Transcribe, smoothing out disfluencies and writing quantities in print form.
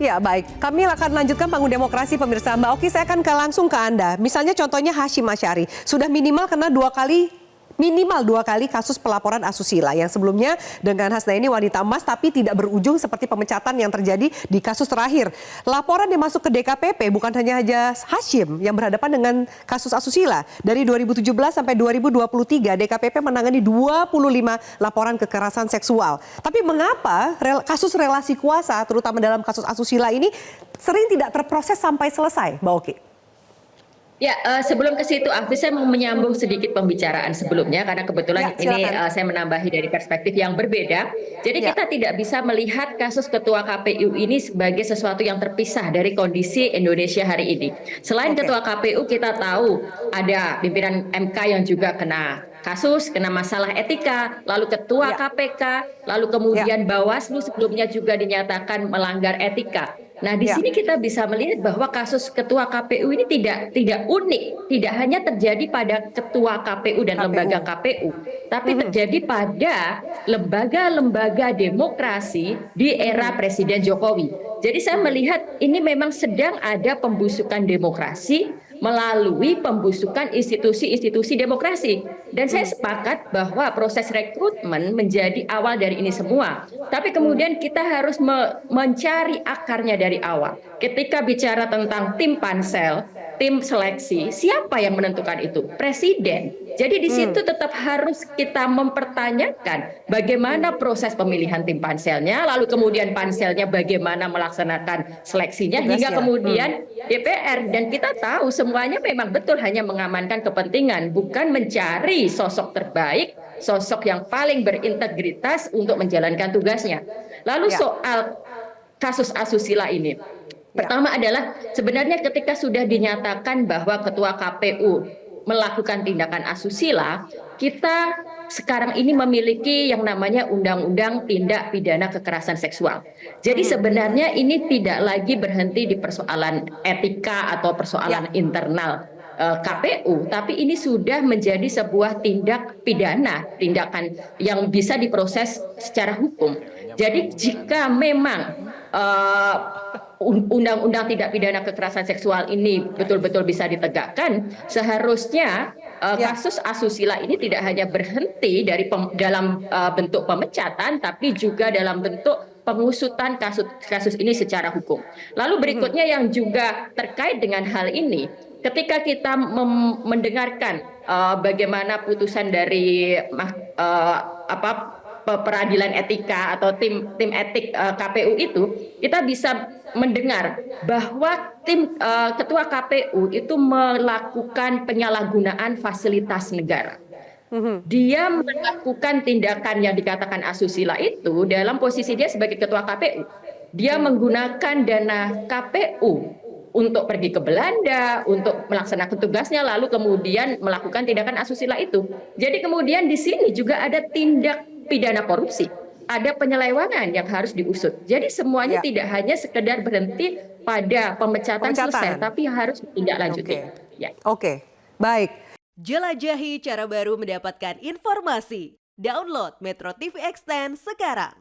Ya, baik. Kami akan lanjutkan panggung demokrasi pemirsa. Mbak Oki, saya akan langsung ke Anda. Misalnya contohnya Hashim Asyari. Sudah minimal kena minimal dua kali kasus pelaporan asusila. Yang sebelumnya dengan Hasnaini wanita emas tapi tidak berujung seperti pemecatan yang terjadi di kasus terakhir. Laporan yang masuk ke DKPP bukan hanya Hashim yang berhadapan dengan kasus asusila. Dari 2017 sampai 2023 DKPP menangani 25 laporan kekerasan seksual. Tapi mengapa kasus relasi kuasa terutama dalam kasus asusila ini sering tidak terproses sampai selesai, Mbak Oki? Ya, sebelum ke situ, Afis, saya mau menyambung sedikit pembicaraan sebelumnya, karena kebetulan ini saya menambahi dari perspektif yang berbeda. Jadi kita tidak bisa melihat kasus Ketua KPU ini sebagai sesuatu yang terpisah dari kondisi Indonesia hari ini. Selain Ketua KPU, kita tahu ada pimpinan MK yang juga kena kasus, kena masalah etika, lalu Ketua KPK, lalu kemudian Bawaslu sebelumnya juga dinyatakan melanggar etika. Nah, di sini kita bisa melihat bahwa kasus Ketua KPU ini tidak unik, tidak hanya terjadi pada Ketua KPU dan lembaga KPU, tapi terjadi pada lembaga-lembaga demokrasi di era Presiden Jokowi. Jadi saya melihat ini memang sedang ada pembusukan demokrasi melalui pembusukan institusi-institusi demokrasi. Dan saya sepakat bahwa proses rekrutmen menjadi awal dari ini semua. Tapi kemudian kita harus mencari akarnya dari awal. Ketika bicara tentang tim pansel, tim seleksi, siapa yang menentukan itu? Presiden. Jadi di situ tetap harus kita mempertanyakan bagaimana proses pemilihan tim panselnya, lalu kemudian panselnya bagaimana melaksanakan seleksinya, hingga kemudian DPR. Dan kita tahu semuanya memang betul hanya mengamankan kepentingan, bukan mencari sosok terbaik, sosok yang paling berintegritas untuk menjalankan tugasnya. Lalu soal kasus asusila ini. Pertama adalah sebenarnya ketika sudah dinyatakan bahwa Ketua KPU melakukan tindakan asusila, kita sekarang ini memiliki yang namanya Undang-Undang Tindak Pidana Kekerasan Seksual. Jadi sebenarnya ini tidak lagi berhenti di persoalan etika atau persoalan internal KPU, tapi ini sudah menjadi sebuah tindak pidana, tindakan yang bisa diproses secara hukum. Jadi jika memang Undang-Undang Tindak Pidana Kekerasan Seksual ini betul-betul bisa ditegakkan, seharusnya kasus asusila ini tidak hanya berhenti dalam bentuk pemecatan, tapi juga dalam bentuk pengusutan kasus ini secara hukum. Lalu berikutnya yang juga terkait dengan hal ini, ketika kita mendengarkan bagaimana putusan dari peradilan etika atau tim etik KPU itu, kita bisa mendengar bahwa Ketua KPU itu melakukan penyalahgunaan fasilitas negara. Dia melakukan tindakan yang dikatakan asusila itu dalam posisi dia sebagai Ketua KPU. Dia menggunakan dana KPU untuk pergi ke Belanda, untuk melaksanakan tugasnya, lalu kemudian melakukan tindakan asusila itu. Jadi kemudian di sini juga ada tindak pidana korupsi, ada penyelewengan yang harus diusut. Jadi semuanya tidak hanya sekedar berhenti pada pemecatan selesai, tapi harus ditindaklanjuti. Oke, baik. Jelajahi cara baru mendapatkan informasi. Download Metro TV Extend sekarang.